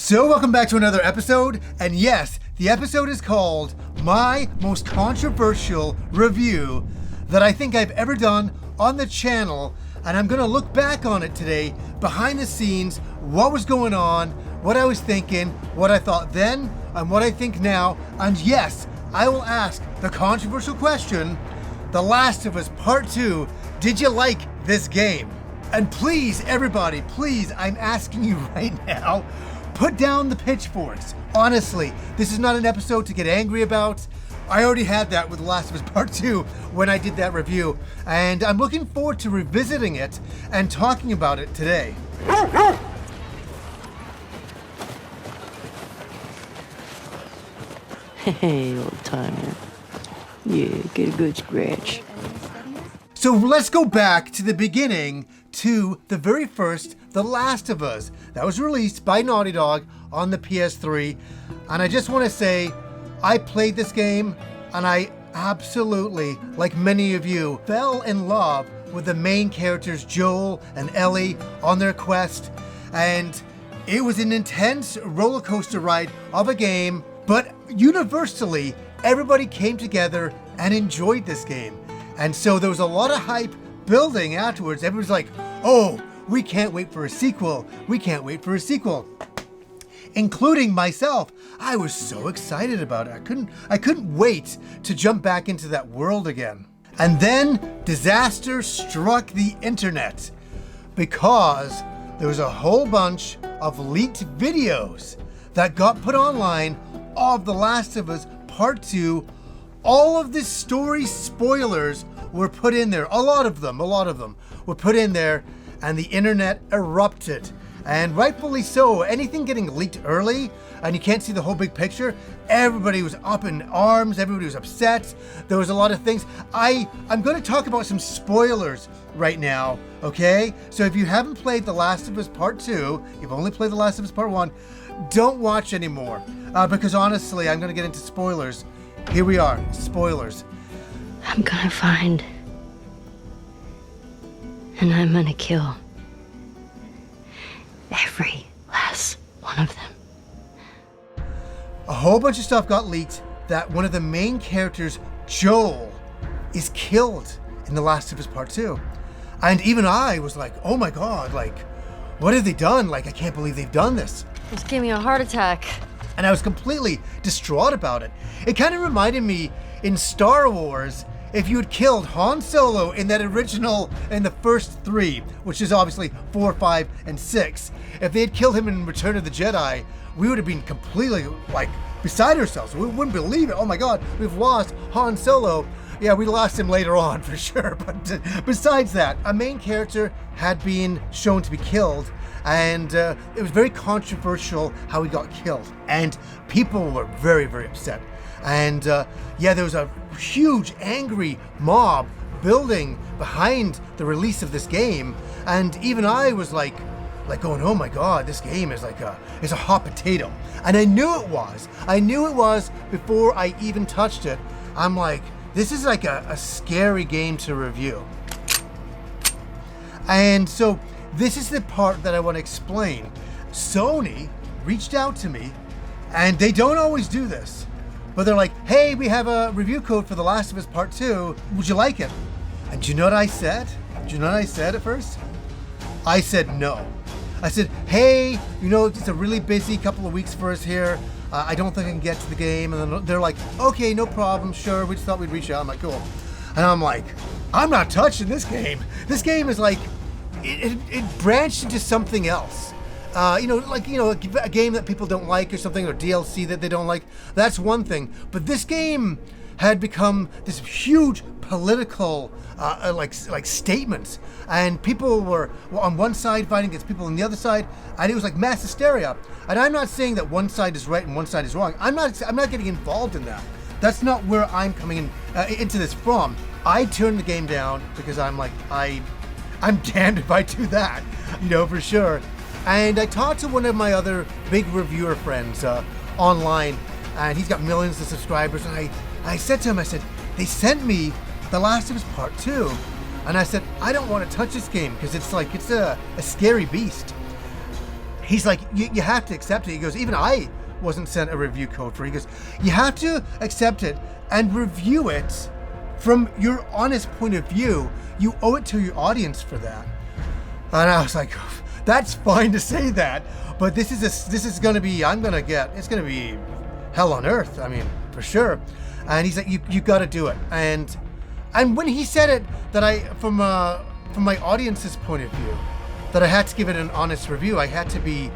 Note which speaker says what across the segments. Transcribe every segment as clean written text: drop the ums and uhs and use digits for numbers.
Speaker 1: So welcome back to another episode, and yes, the episode is called My Most Controversial Review that I think I've ever done on the channel, and I'm gonna look back on it today, behind the scenes, what was going on, what I was thinking, what I thought then, and what I think now, and yes, I will ask the controversial question, The Last of Us Part 2, did you like this game? And please, everybody, please, I'm asking you right now, put down the pitchforks. Honestly, this is not an episode to get angry about. I already had that with The Last of Us Part 2 when I did that review, and I'm looking forward to revisiting it and talking about it today.
Speaker 2: Hey, old timer. Yeah, get a good scratch.
Speaker 1: So let's go back to the beginning to the very first The Last of Us that was released by Naughty Dog on the PS3. And I just want to say, I played this game and I absolutely, like many of you, fell in love with the main characters Joel and Ellie on their quest. And it was an intense roller coaster ride of a game, but universally, everybody came together and enjoyed this game. And so there was a lot of hype building afterwards. Everyone's like, oh, we can't wait for a sequel. We can't wait for a sequel. Including myself. I was so excited about it. I couldn't wait to jump back into that world again. And then disaster struck the internet because there was a whole bunch of leaked videos that got put online of The Last of Us Part 2. All of the story spoilers were put in there. A lot of them were put in there, and the internet erupted. And rightfully so. Anything getting leaked early and you can't see the whole big picture, everybody was up in arms, everybody was upset. There was a lot of things. I'm going to talk about some spoilers right now, okay? So if you haven't played The Last of Us Part 2, you've only played The Last of Us Part 1, don't watch anymore. Because honestly, I'm going to get into spoilers. Here we are, spoilers.
Speaker 2: I'm gonna find. And I'm gonna kill. Every last one of them.
Speaker 1: A whole bunch of stuff got leaked that one of the main characters, Joel, is killed in The Last of Us Part 2. And even I was like, oh my God, like, what have they done? Like, I can't believe they've done this.
Speaker 3: Just gave me a heart attack.
Speaker 1: And I was completely distraught about it. It kind of reminded me in Star Wars, if you had killed Han Solo in that original, in the first three, which is obviously 4, 5, and 6, if they had killed him in Return of the Jedi, we would have been completely, like, beside ourselves. We wouldn't believe it. Oh my God, we've lost Han Solo. Yeah, we lost him later on for sure. But besides that, a main character had been shown to be killed, and it was very controversial how he got killed. And people were very, very upset. And yeah, there was a huge angry mob building behind the release of this game. And even I was like going, oh my God, this game is it's a hot potato. And I knew it was. I knew it was before I even touched it. I'm like, this is like a scary game to review. And so this is the part that I want to explain. Sony reached out to me, and they don't always do this, but they're like, hey, we have a review code for The Last of Us Part 2. Would you like it? And do you know what I said? Do you know what I said at first? I said no. I said, hey, you know, it's a really busy couple of weeks for us here. I don't think I can get to the game. And then they're like, okay, no problem, sure. We just thought we'd reach out. I'm like, cool. And I'm like, I'm not touching this game. This game is like, it branched into something else. A game that people don't like or something, or DLC that they don't like. That's one thing. But this game had become this huge political statements, and people were on one side fighting against people on the other side, and it was like mass hysteria. And I'm not saying that one side is right and one side is wrong. I'm not getting involved in that. That's not where I'm coming into this from. I turned the game down because I'm like, I'm damned if I do that, for sure. And I talked to one of my other big reviewer friends online, and he's got millions of subscribers, and I said to him, I said, they sent me The Last of Us Part 2, and I said, I don't want to touch this game because it's a scary beast. he's like, you have to accept it. He goes, even I wasn't sent a review code for it. He goes, you have to accept it and review it from your honest point of view. You owe it to your audience for that. And I was like, that's fine to say that, but this is gonna be, it's gonna be hell on earth. I mean, for sure. And he's like, you gotta do it. And when he said it, that from my audience's point of view, that I had to give it an honest review. I had to be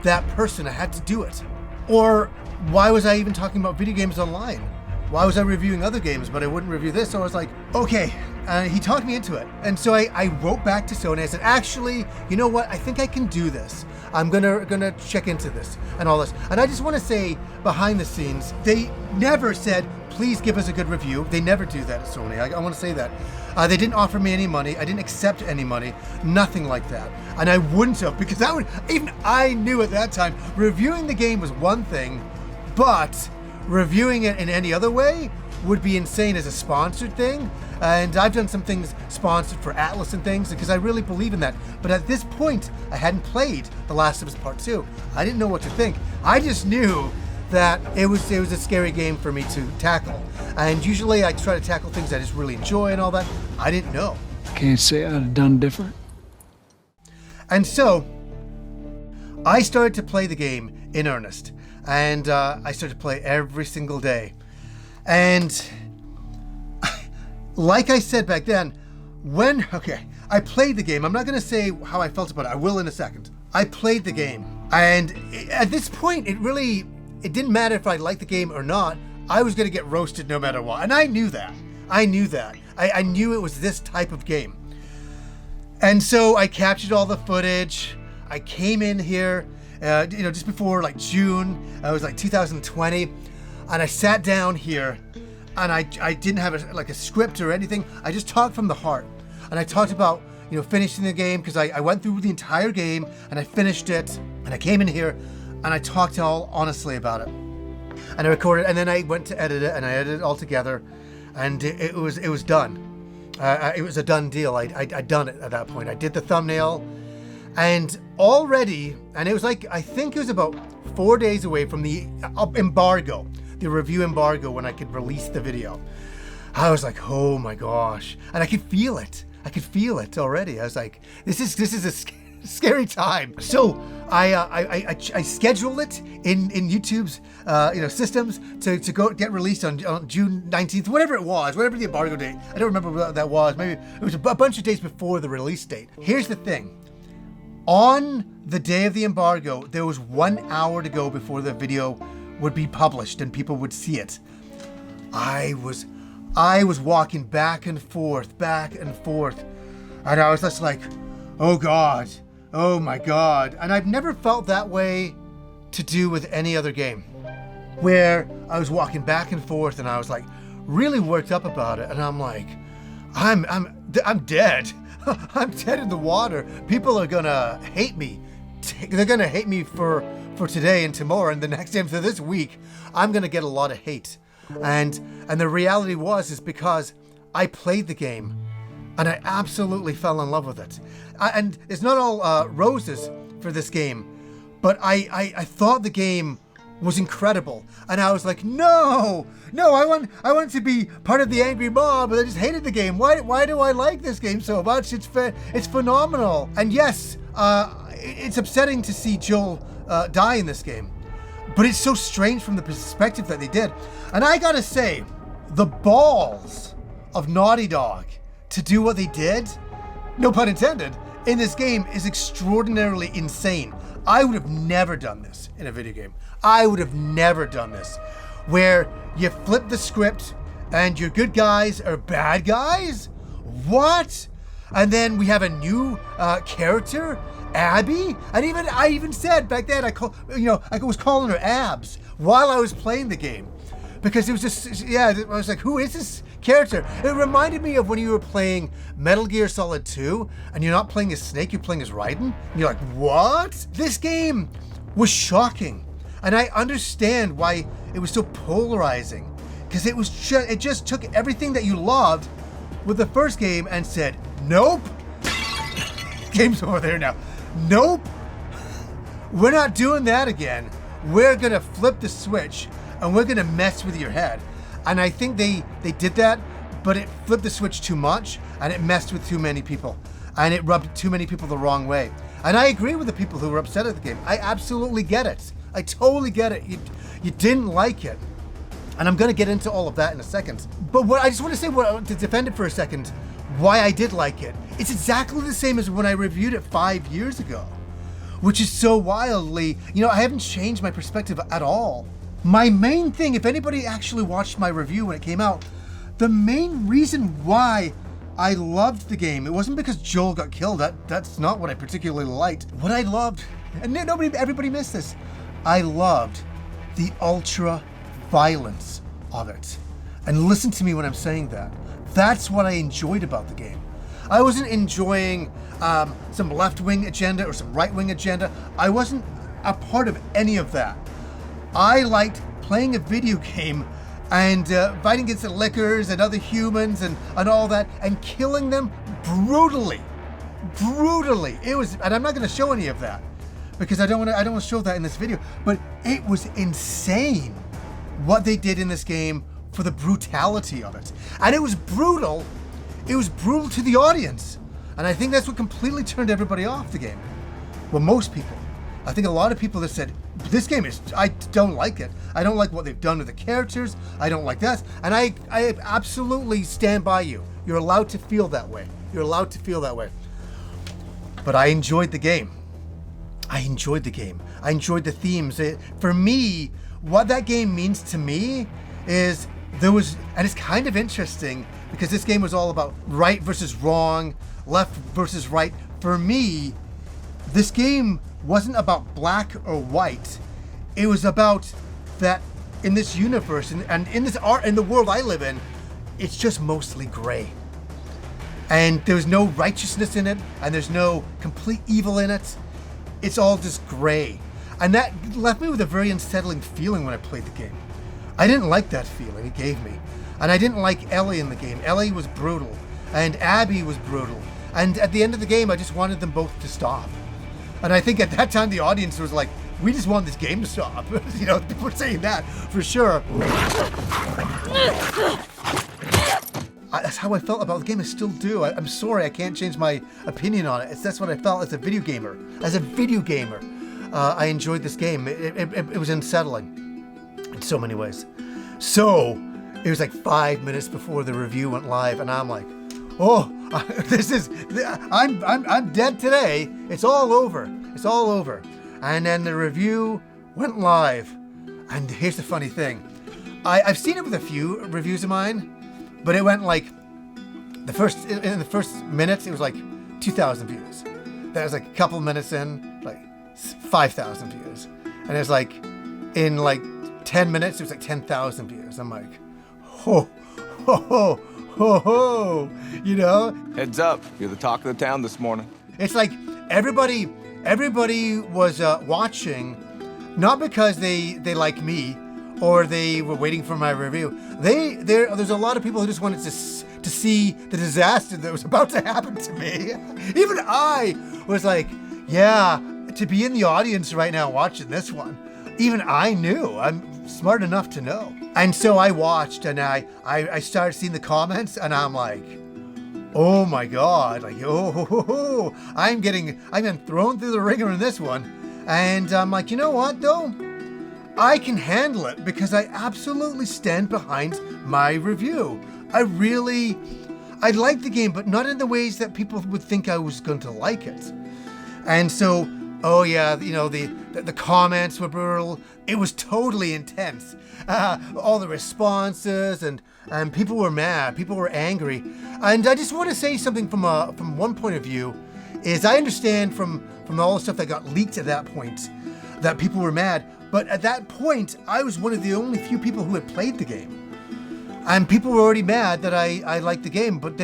Speaker 1: that person. I had to do it. Or why was I even talking about video games online? Why was I reviewing other games, but I wouldn't review this? So I was like, okay. He talked me into it. And so I wrote back to Sony. I said, actually, you know what? I think I can do this. I'm gonna check into this and all this. And I just want to say, behind the scenes, they never said, please give us a good review. They never do that at Sony. I want to say that. They didn't offer me any money. I didn't accept any money. Nothing like that. And I wouldn't have, because that would, even I knew at that time, reviewing the game was one thing, but reviewing it in any other way would be insane as a sponsored thing. And I've done some things sponsored for Atlas and things because I really believe in that. But at this point, I hadn't played The Last of Us Part 2. I didn't know what to think. I just knew that it was a scary game for me to tackle. And usually I try to tackle things I just really enjoy and all that. I didn't know.
Speaker 3: Can't say I'd have done different.
Speaker 1: And so I started to play the game in earnest. And I started to play every single day. And like I said back then, I played the game. I'm not going to say how I felt about it. I will in a second. I played the game. And at this point, it didn't matter if I liked the game or not. I was going to get roasted no matter what. And I knew that. I knew it was this type of game. And so I captured all the footage. I came in here, just before like June. It was like 2020. And I sat down here and I didn't have a script or anything. I just talked from the heart. And I talked about, finishing the game because I went through the entire game and I finished it. And I came in here and I talked all honestly about it. And I recorded, and then I went to edit it, and I edited it all together, and it was done. It was a done deal. I'd done it at that point. I did the thumbnail, and already, and it was like, I think it was about 4 days away from the embargo, the review embargo, when I could release the video. I was like, oh my gosh, and I could feel it. I could feel it already. I was like, this is a scary time. So I scheduled it in YouTube's systems to go get released on June 19th, whatever the embargo date. I don't remember what that was. Maybe it was a bunch of days before the release date. Here's the thing. On the day of the embargo, there was 1 hour to go before the video would be published and people would see it. I was walking back and forth, and I was just like, oh God. Oh my God. And I've never felt that way to do with any other game, where I was walking back and forth and I was like really worked up about it. And I'm like, I'm dead. I'm dead in the water. People are gonna hate me. They're gonna hate me for today and tomorrow and the next day. And for this week, I'm gonna get a lot of hate. And the reality is because I played the game and I absolutely fell in love with it. And it's not all roses for this game, but I thought the game was incredible, and I was like, no, I want to be part of the angry mob, but I just hated the game. Why do I like this game so much? It's phenomenal. And yes, it's upsetting to see Joel die in this game, but it's so strange from the perspective that they did. And I gotta say, the balls of Naughty Dog to do what they did, no pun intended, in this game is extraordinarily insane. I would have never done this in a video game. I would have never done this, where you flip the script and your good guys are bad guys? What? And then we have a new character, Abby? And I even said back then, I was calling her Abs while I was playing the game. Because it was just, I was like, who is this character? It reminded me of when you were playing Metal Gear Solid 2 and you're not playing as Snake, you're playing as Raiden. And you're like, what? This game was shocking. And I understand why it was so polarizing. Because it just took everything that you loved with the first game and said, nope. Game's over there now. nope, we're not doing that again. We're gonna flip the switch and we're gonna mess with your head. And I think they did that, but it flipped the switch too much and it messed with too many people. And it rubbed too many people the wrong way. And I agree with the people who were upset at the game. I absolutely get it. I totally get it. You didn't like it. And I'm gonna get into all of that in a second. But what I just want to say, to defend it for a second, why I did like it. It's exactly the same as when I reviewed it 5 years ago, which is so wildly, I haven't changed my perspective at all. My main thing, if anybody actually watched my review when it came out, the main reason why I loved the game, it wasn't because Joel got killed. That's not what I particularly liked. What I loved, and everybody missed this, I loved the ultra violence of it. And listen to me when I'm saying that. That's what I enjoyed about the game. I wasn't enjoying some left-wing agenda or some right-wing agenda. I wasn't a part of any of that. I liked playing a video game and fighting against the lickers and other humans and all that and killing them brutally. It was, and I'm not going to show any of that because I don't want to show that in this video, but it was insane what they did in this game for the brutality of it. And it was brutal. It was brutal to the audience. And I think that's what completely turned everybody off the game. Well, most people. I think a lot of people have said, this game I don't like it. I don't like what they've done with the characters. I don't like that. And I absolutely stand by you. You're allowed to feel that way. But I enjoyed the game. I enjoyed the themes. For me, what that game means to me is and it's kind of interesting because this game was all about right versus wrong, left versus right. For me, this game wasn't about black or white. It was about that in this universe and in this art, in the world I live in, it's just mostly gray. And there's no righteousness in it, and there's no complete evil in it. It's all just gray. And that left me with a very unsettling feeling when I played the game. I didn't like that feeling it gave me. And I didn't like Ellie in the game. Ellie was brutal, and Abby was brutal. And at the end of the game, I just wanted them both to stop. And I think at that time, the audience was like, we just want this game to stop. People were saying that for sure. That's how I felt about the game. I still do. I'm sorry, I can't change my opinion on it. That's what I felt as a video gamer. I enjoyed this game. It was unsettling in so many ways. So it was like 5 minutes before the review went live, and I'm like, oh, I'm dead today. It's all over. And then the review went live. And here's the funny thing. I've seen it with a few reviews of mine, but it went like in the first minutes, it was like 2,000 views. Then it was like a couple minutes in, like 5,000 views. And it was like in like 10 minutes, it was like 10,000 views. I'm like, ho, ho, ho, ho, ho,
Speaker 4: Heads up, you're the talk of the town this morning.
Speaker 1: It's like everybody was watching, not because they like me or they were waiting for my review. There's a lot of people who just wanted to see the disaster that was about to happen to me. Even I was like, yeah, to be in the audience right now watching this one. Even I knew. I'm smart enough to know. And so I watched and I started seeing the comments and I'm like, oh my God, like, I'm getting thrown through the ringer in this one. And I'm like, you know what though? I can handle it because I absolutely stand behind my review. I like the game, but not in the ways that people would think I was going to like it. And so, oh yeah, the comments were brutal. It was totally intense. All the responses and people were mad, people were angry. And I just want to say something from one point of view is I understand from all the stuff that got leaked at that point that people were mad. But at that point, I was one of the only few people who had played the game. And people were already mad that I liked the game, but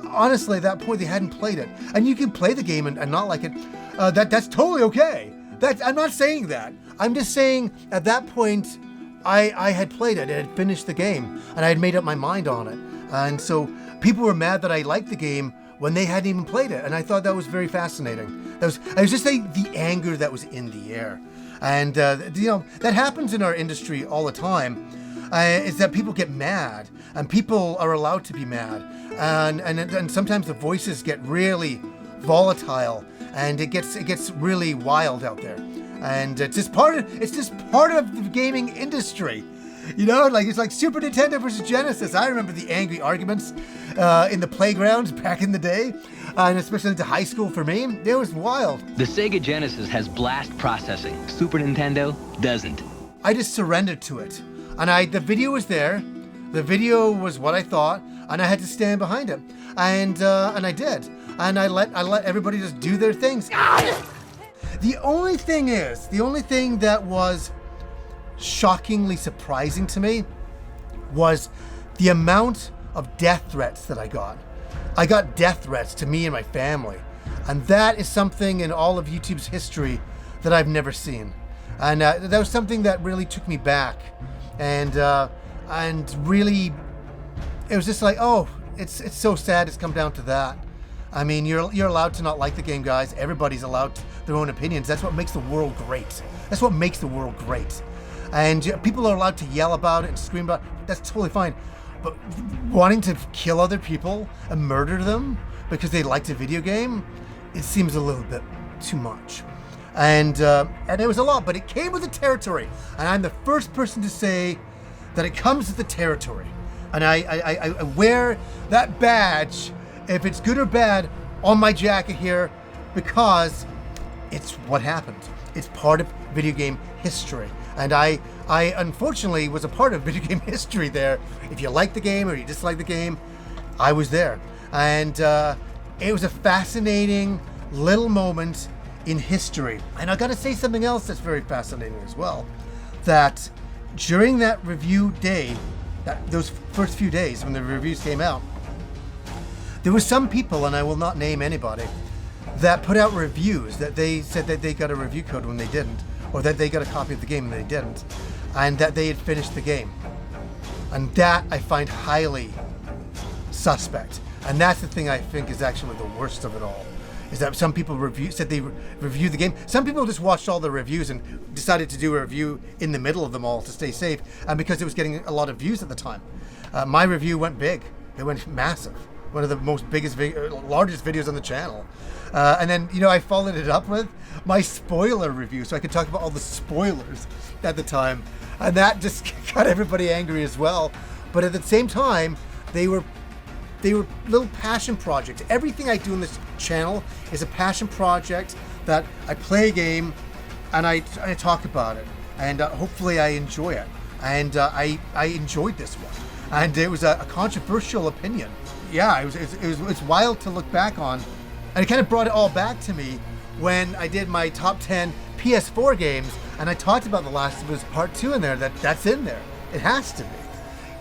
Speaker 1: honestly, at that point, they hadn't played it. And you can play the game and not like it. That's totally okay. I'm not saying that. I'm just saying at that point, I had played it, I had finished the game, and I had made up my mind on it. And so people were mad that I liked the game when they hadn't even played it. And I thought that was very fascinating. It was just like the anger that was in the air. And, that happens in our industry all the time, is that people get mad, and people are allowed to be mad. And sometimes the voices get really volatile, and it gets really wild out there. And it's just part of the gaming industry. It's like Super Nintendo versus Genesis. I remember the angry arguments in the playgrounds back in the day, and especially into high school for me. It was wild.
Speaker 5: The Sega Genesis has blast processing. Super Nintendo doesn't.
Speaker 1: I just surrendered to it. And the video was there. The video was what I thought, and I had to stand behind it. And I did. And I let everybody just do their things. The only thing that was shockingly surprising to me was the amount of death threats that I got. I got death threats to me and my family, and that is something in all of YouTube's history that I've never seen. And that was something that really took me back, and really, it was just like, oh, it's so sad it's come down to that. I mean, you're allowed to not like the game, guys. Everybody's allowed their own opinions. That's what makes the world great. That's what makes the world great. And people are allowed to yell about it and scream about it. That's totally fine. But wanting to kill other people and murder them because they liked a video game, it seems a little bit too much. And it was a lot, but it came with the territory. And I'm the first person to say that it comes with the territory. And I wear that badge, if it's good or bad, on my jacket here, because it's what happened. It's part of video game history. And I unfortunately was a part of video game history there. If you like the game or you dislike the game, I was there. And it was a fascinating little moment in history. And I gotta say something else that's very fascinating as well. That during that review day, those first few days when the reviews came out, there were some people, and I will not name anybody, that put out reviews that they said that they got a review code when they didn't, or that they got a copy of the game and they didn't, and that they had finished the game. And that I find highly suspect. And that's the thing I think is actually the worst of it all, is that some people said they reviewed the game. Some people just watched all the reviews and decided to do a review in the middle of them all to stay safe, and because it was getting a lot of views at the time. My review went big. It went massive. One of the largest videos on the channel. And then, I followed it up with my spoiler review, so I could talk about all the spoilers at the time. And that just got everybody angry as well. But at the same time, they were little passion projects. Everything I do in this channel is a passion project that I play a game and I talk about it. And hopefully I enjoy it. And I enjoyed this one. And it was a controversial opinion. Yeah, it was wild to look back on. And it kind of brought it all back to me when I did my top 10 PS4 games, and I talked about The Last of Us Part 2 in there. That's in there. It has to be.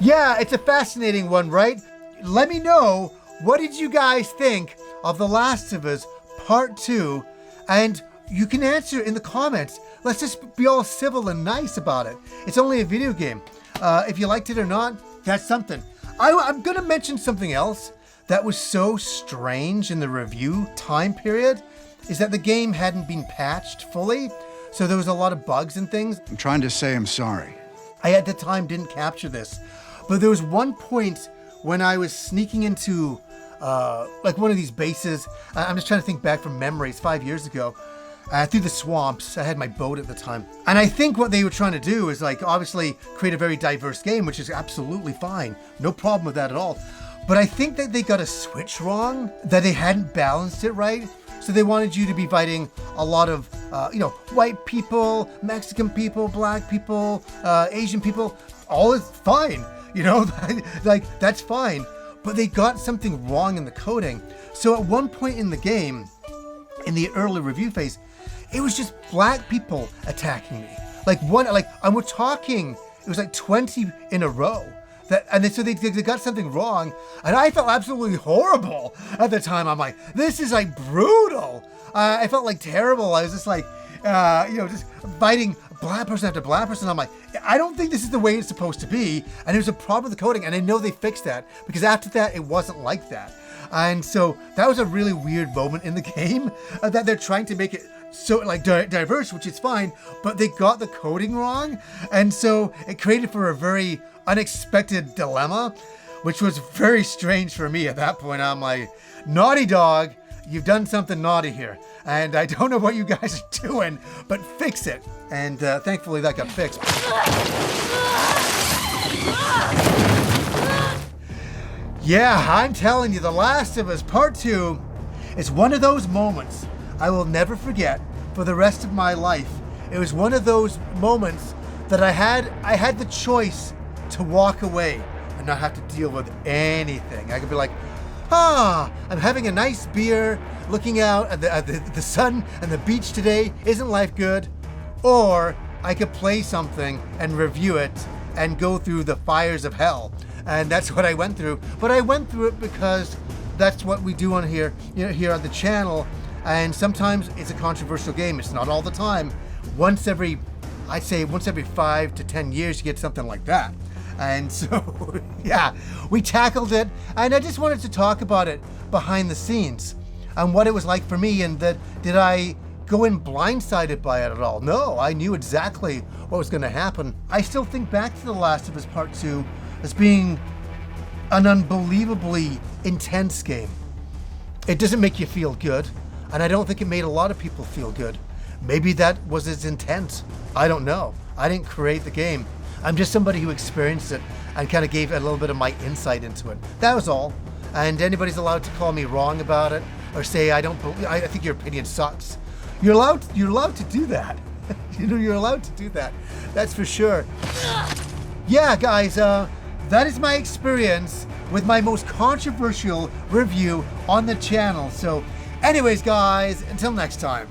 Speaker 1: Yeah, it's a fascinating one, right? Let me know, what did you guys think of The Last of Us Part 2? And you can answer in the comments. Let's just be all civil and nice about it. It's only a video game. If you liked it or not, that's something. I'm going to mention something else that was so strange in the review time period, is that the game hadn't been patched fully, so there was a lot of bugs and things.
Speaker 6: I'm trying to say I'm sorry.
Speaker 1: I at the time didn't capture this, but there was one point when I was sneaking into one of these bases. I'm just trying to think back from memories 5 years ago. Through the swamps. I had my boat at the time. And I think what they were trying to do is obviously create a very diverse game, which is absolutely fine. No problem with that at all. But I think that they got a switch wrong, that they hadn't balanced it right. So they wanted you to be fighting a lot of, white people, Mexican people, black people, Asian people. All is fine, that's fine. But they got something wrong in the coding. So at one point in the game, in the early review phase, it was just black people attacking me. And we're talking, it was 20 in a row. So they got something wrong, and I felt absolutely horrible at the time. I'm like, this is brutal. I felt terrible. I was just just fighting black person after black person. I'm like, I don't think this is the way it's supposed to be. And there's a problem with the coding, and I know they fixed that, because after that, it wasn't like that. And so that was a really weird moment in the game, that they're trying to make it so like diverse, which is fine, but they got the coding wrong. And so it created for a very unexpected dilemma, which was very strange for me at that point. I'm like, Naughty Dog, you've done something naughty here. And I don't know what you guys are doing, but fix it. And thankfully that got fixed. Yeah, I'm telling you, The Last of Us Part 2 is one of those moments I will never forget for the rest of my life. It was one of those moments that I had the choice to walk away and not have to deal with anything. I could be like, I'm having a nice beer, looking out at the sun and the beach today. Isn't life good? Or I could play something and review it and go through the fires of hell. And that's what I went through. But I went through it because that's what we do on here, here on the channel. And sometimes it's a controversial game. It's not all the time. I'd say once every 5 to 10 years, you get something like that. And so, yeah, we tackled it. And I just wanted to talk about it behind the scenes and what it was like for me. And did I go in blindsided by it at all? No, I knew exactly what was going to happen. I still think back to The Last of Us Part 2 as being an unbelievably intense game. It doesn't make you feel good, and I don't think it made a lot of people feel good. Maybe that was its intent. I don't know. I didn't create the game. I'm just somebody who experienced it and kind of gave a little bit of my insight into it. That was all. And anybody's allowed to call me wrong about it or say I think your opinion sucks. You're allowed to do that. You're allowed to do that. That's for sure. Yeah, guys, that is my experience with my most controversial review on the channel. So anyways, guys, until next time.